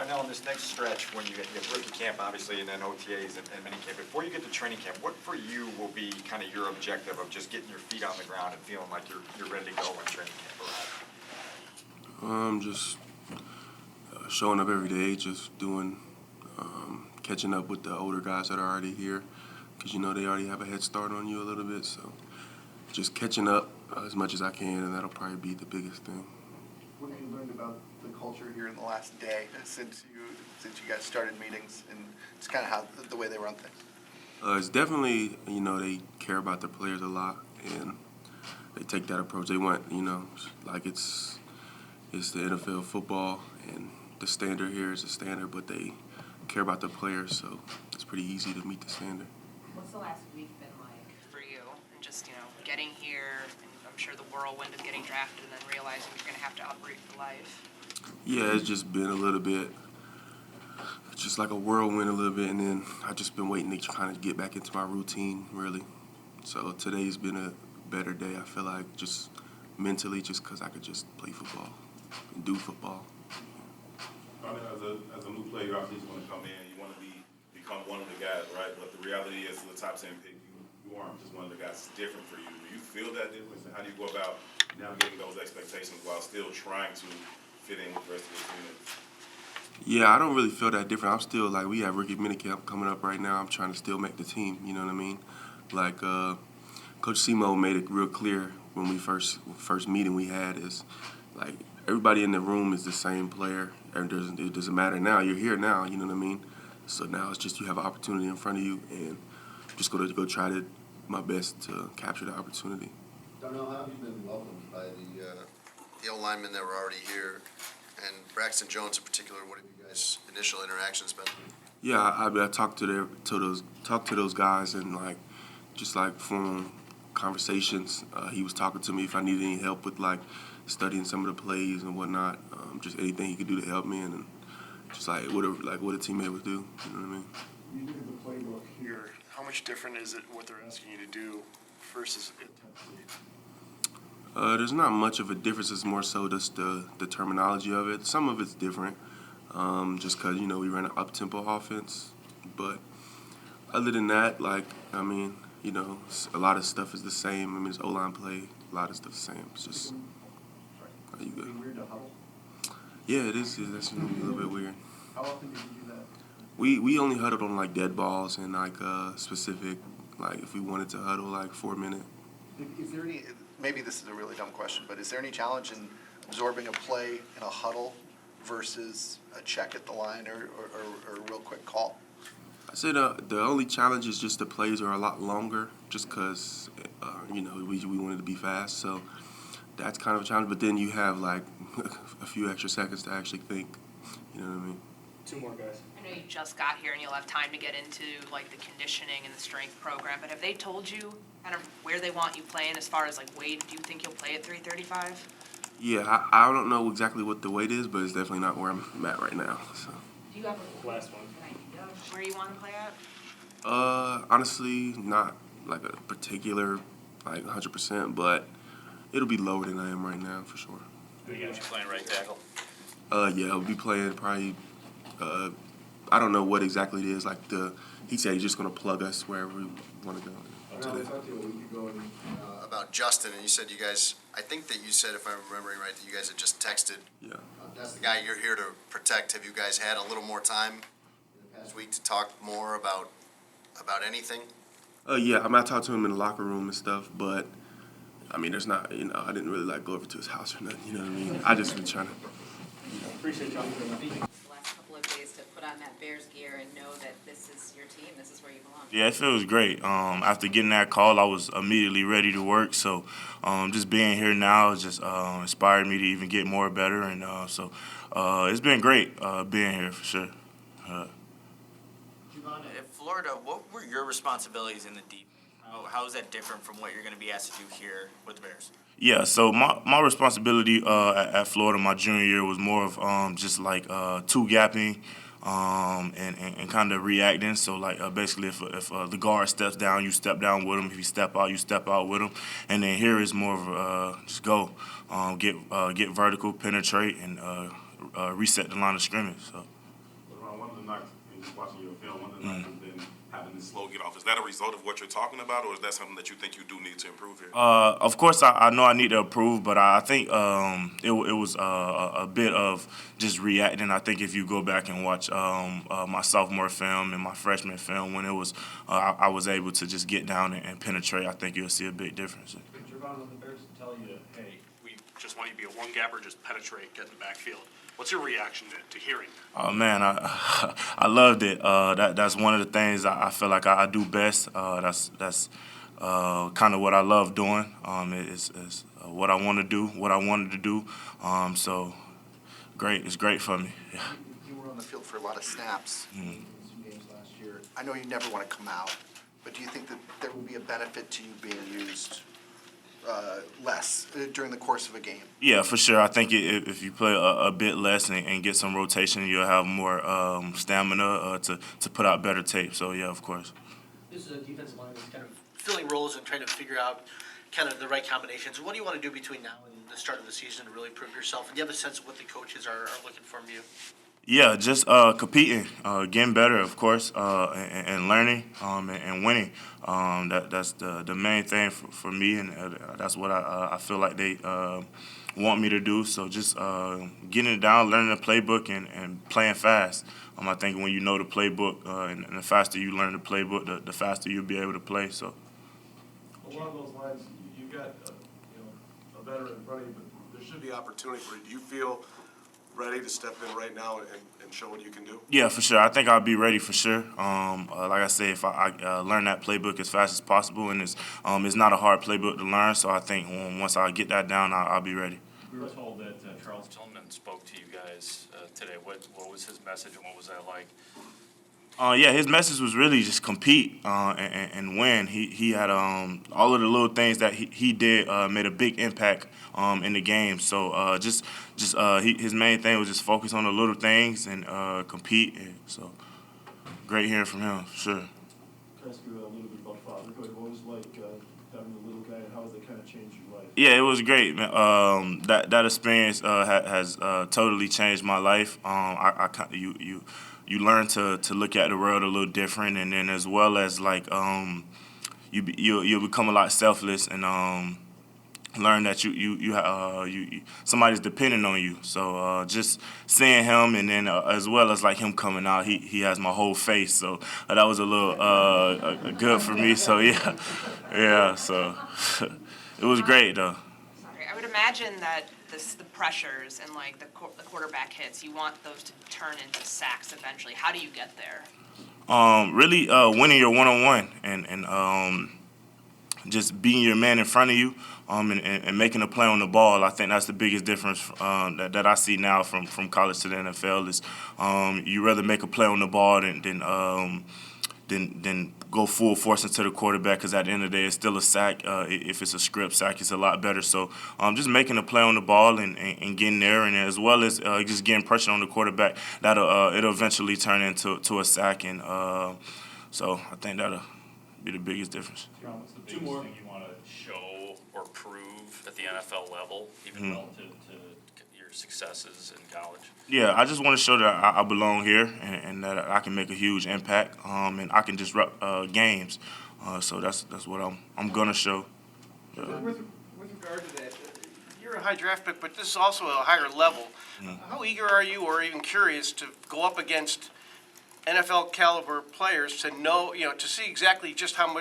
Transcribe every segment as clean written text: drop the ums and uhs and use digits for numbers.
Darnell, in this next stretch, when you get rookie camp, obviously, and then OTAs and minicamp, before you get to training camp, what for you will be kind of your objective of just getting your feet on the ground and feeling like you're ready to go when training camp arrives? Just showing up every day, just doing, catching up with the older guys that are already here, because they already have a head start on you a little bit. So just catching up as much as I can, and that'll probably be the biggest thing. What have you learned about the culture here in the last day since you guys started meetings, and it's kind of how the way they run things? It's definitely, they care about their players a lot, and they take that approach. They want, like it's the NFL football, and the standard here is the standard, but they care about the players, so it's pretty easy to meet the standard. What's the last week been like for you? And just, getting here, and I'm sure the whirlwind of getting drafted and then realizing you're going to have to uproot for life. Yeah, it's just been a little bit, just like a whirlwind a little bit, and then I've just been waiting to kind of get back into my routine, really. So today's been a better day, I feel like, just mentally, just because I could just play football and do football. As a new player, you obviously want to come in, you want to become one of the guys, right? But the reality is, the top 10 pick, you aren't just one of the guys. It's different for you. Do you feel that difference, and how do you go about navigating those expectations while still trying to fit in with the rest of your teammates? Yeah, I don't really feel that different. I'm still, we have rookie minicamp coming up right now. I'm trying to still make the team, you know what I mean? Coach Simo made it real clear when we first meeting we had is, everybody in the room is the same player. It doesn't matter now. You're here now, you know what I mean? So now it's just you have an opportunity in front of you, and I'm just going to go try my best to capture the opportunity. Darnell, how have you been welcomed by the O-linemen that were already here, and Braxton Jones in particular? What have you guys' initial interactions been? Yeah, I talked to those guys and just phone conversations. He was talking to me if I needed any help with studying some of the plays and whatnot. Just anything he could do to help me, and just what a teammate would do. You know what I mean? You look at the playbook here. How much different is it what they're asking you to do versus at Tennessee? There's not much of a difference. It's more so just the terminology of it. Some of it's different, just because we run an up-tempo offense. But other than that, a lot of stuff is the same. It's O-line play. A lot of stuff is the same. It's just are you good? Weird to huddle? Yeah, it is. That's a little bit weird. How often did you do that? We only huddled on dead balls and specific if we wanted to huddle 4 minute. Is there any? Maybe this is a really dumb question, but is there any challenge in absorbing a play in a huddle versus a check at the line or a real quick call? I say the only challenge is just the plays are a lot longer, just because we wanted to be fast, so that's kind of a challenge. But then you have a few extra seconds to actually think. You know what I mean? Two more guys. I know you just got here and you'll have time to get into the conditioning and the strength program, but have they told you kind of where they want you playing as far as weight? Do you think you'll play at 335? Yeah, I don't know exactly what the weight is, but it's definitely not where I'm at right now. So. Do you have a Last one. idea of where you want to play at? Honestly, not a particular 100%, but it'll be lower than I am right now for sure. Who you playing right tackle? Yeah, I'll be playing probably. I don't know what exactly it is. He said he's just gonna plug us wherever we want to go. I talked to you a week ago About Justin, and you said you guys. I think that you said, if I'm remembering right, that you guys had just texted. Yeah. That's the guy you're here to protect. Have you guys had a little more time in the past week to talk more about anything? Yeah, I talked to him in the locker room and stuff, but there's not. I didn't really go over to his house or nothing. You know what I mean? I just been trying to. Appreciate y'all. The last couple of days to put on that Bears gear and know that this is your team, this is where you belong. Yeah, it feels great. After getting that call, I was immediately ready to work. So just being here now has just inspired me to even get more better. And so it's been great being here for sure. In Florida, what were your responsibilities in the deep? How is that different from what you're going to be asked to do here with the Bears? Yeah, so my responsibility at Florida my junior year was more of just two gapping and kind of reacting. So basically if the guard steps down, you step down with him. If you step out, you step out with him. And then here is more of just go, get vertical, penetrate, and reset the line of scrimmage. So. the knocks, and just watching your film, one of the knocks has been having this slow get off. Is that a result of what you're talking about, or is that something that you think you do need to improve here? Of course, I know I need to improve, but I think it was a bit of just reacting. I think if you go back and watch my sophomore film and my freshman film, when it was I was able to just get down and penetrate, I think you'll see a big difference. Gervon, when the Bears tell you, hey, we just want you to be a one-gapper, just penetrate, get in the backfield, what's your reaction to hearing? Oh man, I loved it. That's one of the things I feel like I do best. That's kind of what I love doing. It's what I want to do, what I wanted to do. So great, it's great for me. Yeah. You were on the field for a lot of snaps in some games last year. I know you never want to come out, but do you think that there will be a benefit to you being used less during the course of a game? Yeah, for sure. I think if you play a bit less and get some rotation, you'll have more stamina to put out better tape. So, yeah, of course. This is a defensive line that's kind of filling roles and trying to figure out kind of the right combinations. What do you want to do between now and the start of the season to really prove yourself? And do you have a sense of what the coaches are looking from you? Yeah, just competing, getting better, of course, and learning and winning. That's the main thing for me, and that's what I feel like they want me to do. So just getting it down, learning the playbook, and playing fast. I think when you know the playbook, and the faster you learn the playbook, the faster you'll be able to play. So. Along those lines, you've got a veteran in front of you, but there should be opportunity for you. Do you feel ready to step in right now and show what you can do? Yeah, for sure. I think I'll be ready for sure. Like I say, if I learn that playbook as fast as possible, and it's not a hard playbook to learn, so I think once I get that down, I'll be ready. We were told that Charles Tillman spoke to you guys today. What was his message and what was that like? Yeah, his message was really just compete and win. He had all of the little things that he did made a big impact in the game. So his main thing was just focus on the little things and compete. And so great hearing from him, for sure. Can I ask you a little bit about fatherhood? What was it like having a little guy, and how has that kind of changed your life? Yeah, it was great, man. That experience has totally changed my life. You learn to look at the world a little different, and then as well as like you'll become a lot selfless and learn that you somebody's depending on you. So just seeing him, and then as well as like him coming out, he has my whole face. So that was a little good for me. So yeah. So it was great though. Sorry, I would imagine that the pressures and like the quarterback hits, you want those to turn into sacks eventually. How do you get there? Really winning your one-on-one and just being your man in front of you and making a play on the ball. I think that's the biggest difference that I see now from college to the NFL is you rather make a play on the ball than go full force into the quarterback, because at the end of the day, it's still a sack. If it's a script sack, it's a lot better. So just making a play on the ball and getting there, and as well as just getting pressure on the quarterback, it'll eventually turn into a sack. And so I think that'll be the biggest difference. John, what's the biggest thing you want to show or prove at the NFL level, even relative to your successes in college? Yeah, I just want to show that I belong here and that I can make a huge impact, and I can disrupt games. So that's what I'm gonna show. With regard to that, you're a high draft pick, but this is also a higher level. How eager are you, or even curious, to go up against NFL caliber players to know, to see exactly just how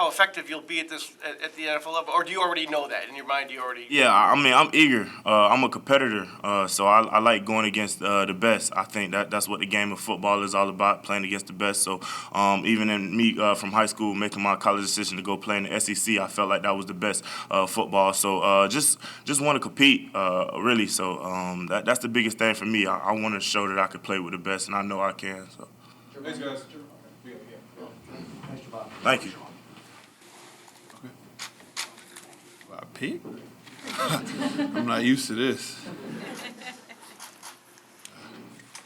effective you'll be at the NFL level, or do you already know that in your mind? Yeah, I mean, I'm eager. I'm a competitor, so I like going against the best. I think that's what the game of football is all about, playing against the best. So even in me from high school making my college decision to go play in the SEC, I felt like that was the best football. So just want to compete, really. So that's the biggest thing for me. I want to show that I can play with the best, and I know I can. So. Thanks, guys. Thank you. I pick? I'm not used to this.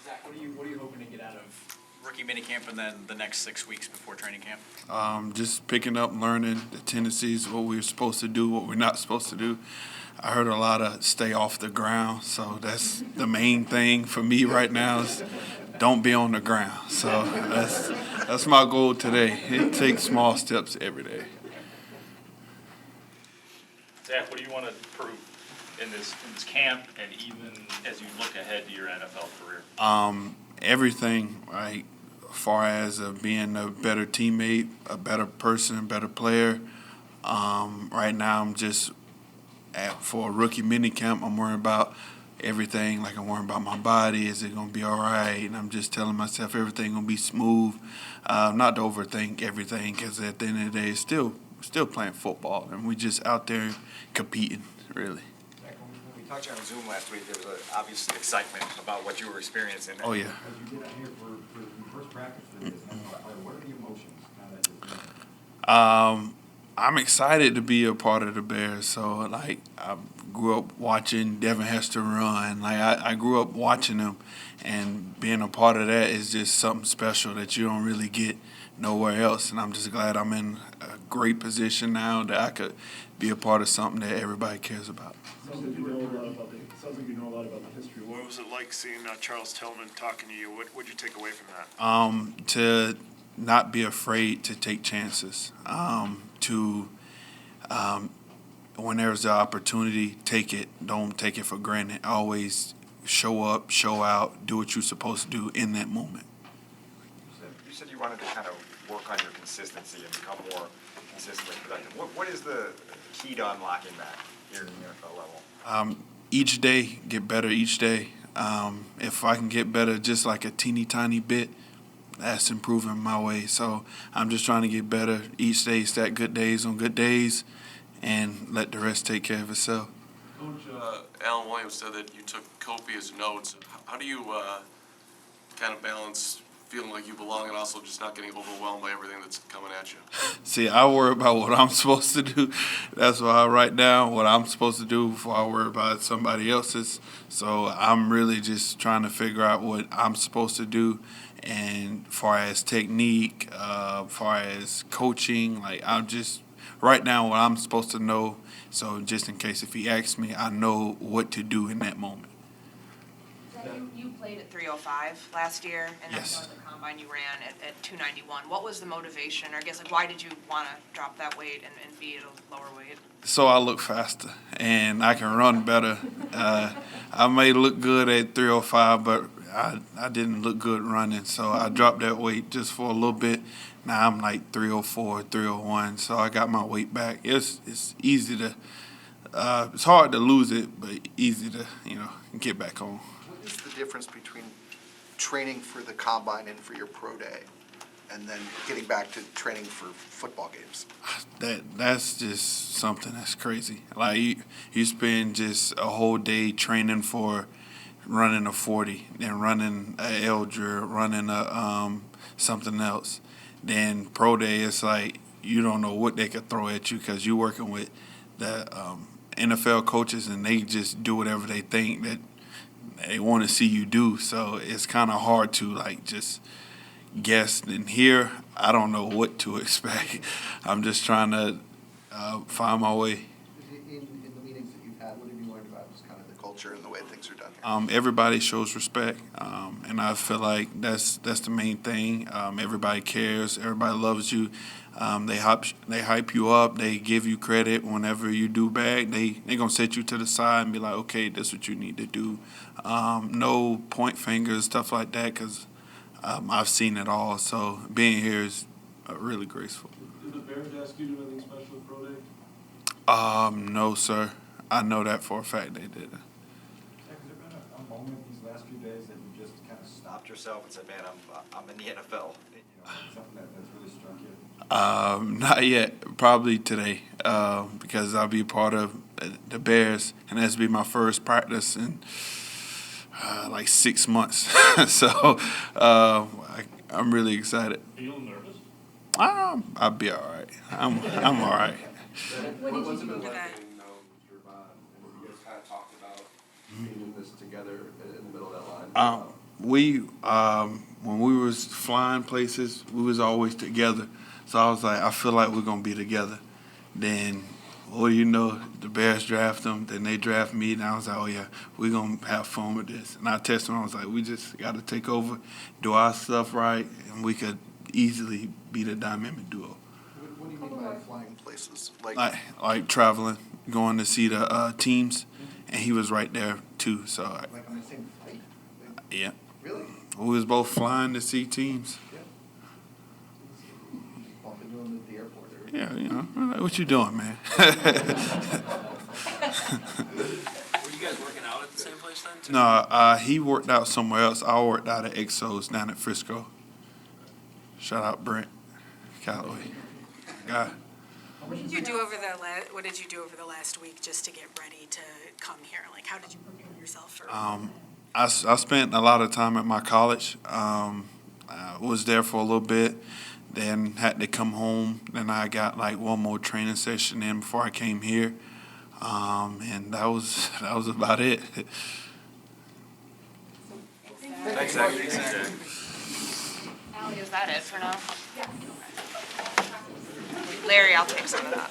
Zacch, what are you hoping to get out of rookie minicamp and then the next 6 weeks before training camp? Just picking up, learning the tendencies, what we're supposed to do, what we're not supposed to do. I heard a lot of stay off the ground, so that's the main thing for me right now is don't be on the ground. So that's my goal today. It takes small steps every day. Zacch, what do you want to prove in this camp and even as you look ahead to your NFL career? Everything, right? As far as being a better teammate, a better person, a better player. Right now, I'm just for a rookie minicamp. I'm worrying about everything. Like I'm worrying about my body. Is it gonna be all right? And I'm just telling myself everything gonna be smooth. Not to overthink everything, because at the end of the day, it's still playing football, and we just out there competing, really. When we talked to you on Zoom last week, there was obvious excitement about what you were experiencing. Oh yeah. As you get out here for the first practice for this, what are the emotions I'm excited to be a part of the Bears. So, like, I grew up watching Devin Hester run. Like, I grew up watching him, and being a part of that is just something special that you don't really get nowhere else. And I'm just glad I'm in a great position now that I could be a part of something that everybody cares about. Sounds like you know a lot about the history. What was it like seeing Charles Tillman talking to you? What did you take away from that? To not be afraid to take chances. When there's an opportunity, take it. Don't take it for granted. Always show up, show out, do what you're supposed to do in that moment. You said you wanted to kind of work on your consistency and become more consistently productive. What is the key to unlocking that here in the NFL level? Each day, get better each day. If I can get better just like a teeny tiny bit, that's improving my way. So I'm just trying to get better each day, stack good days on good days, and let the rest take care of itself. Coach Alan Williams said that you took copious notes. How do you kind of balance feeling like you belong and also just not getting overwhelmed by everything that's coming at you? See, I worry about what I'm supposed to do. That's why I write down what I'm supposed to do before I worry about somebody else's. So I'm really just trying to figure out what I'm supposed to do. And far as technique, far as coaching, like I'm just right now what I'm supposed to know. So just in case if he asks me, I know what to do in that moment. You played at 305 last year, and Yes. I know at the combine you ran at 291. What was the motivation, or I guess like why did you want to drop that weight and be at a lower weight? So I look faster and I can run better. I may look good at 305, but I didn't look good running. So I dropped that weight just for a little bit. Now I'm like 304, 301. So I got my weight back. It's easy to, it's hard to lose it, but easy to, get back on. What is the difference between training for the combine and for your pro day, and then getting back to training for football games? That's just something that's crazy. Like you spend just a whole day training for running a 40, then running a L drill, running a something else. Then pro day, it's like you don't know what they could throw at you because you're working with the NFL coaches and they just do whatever they think that they want to see you do. So it's kind of hard to like just guess. And here, I don't know what to expect. I'm just trying to find my way. In the meetings that you've had, what have you learned about just kind of the culture and the way things are done here? Everybody shows respect, and I feel like that's the main thing. Everybody cares. Everybody loves you. They hype you up. They give you credit whenever you do bad. They gonna set you to the side and be like, okay, that's what you need to do. No point fingers, stuff like that, because I've seen it all. So being here is really graceful. Did the Bears ask you to do anything special at pro day? No, sir. I know that for a fact they didn't. Has there been a moment these last few days that you just kind of stopped yourself and said, man, I'm in the NFL? Something that's really struck you? Not yet. Probably today, because I'll be part of the Bears, and that's be my first practice in like 6 months. So I'm really excited. Feeling nervous? I'll be all right. I'm all right. What did What's you it do been for like that? in Gervon, and you guys kind of talked about being in this together in the middle of that line? When we was flying places, we was always together. So I was like, I feel like we're gonna be together. Then Well, you know, the Bears draft them, then they draft me, and I was like, oh yeah, we're going to have fun with this. And I texted them, I was like, we just got to take over, do our stuff right, and we could easily be the dynamic duo. What do you mean by flying places? Like traveling, going to see the teams, and he was right there too. So Like on the same flight? yeah, Really? we was both flying to see teams. Bump into him at the airport. Yeah, you know, I'm like, what you doing, man? Were you guys working out at the same place then? too? No, he worked out somewhere else. I worked out at Exos down at Frisco. Shout out Brent Calloway. Guy. What did you do over the last week just to get ready to come here? Like, how did you prepare yourself for? I spent a lot of time at my college. I was there for a little bit, then had to come home. Then I got like one more training session in before I came here, and that was about it. Thanks, Zach. Ally, is that it for now? Larry, I'll take some of that.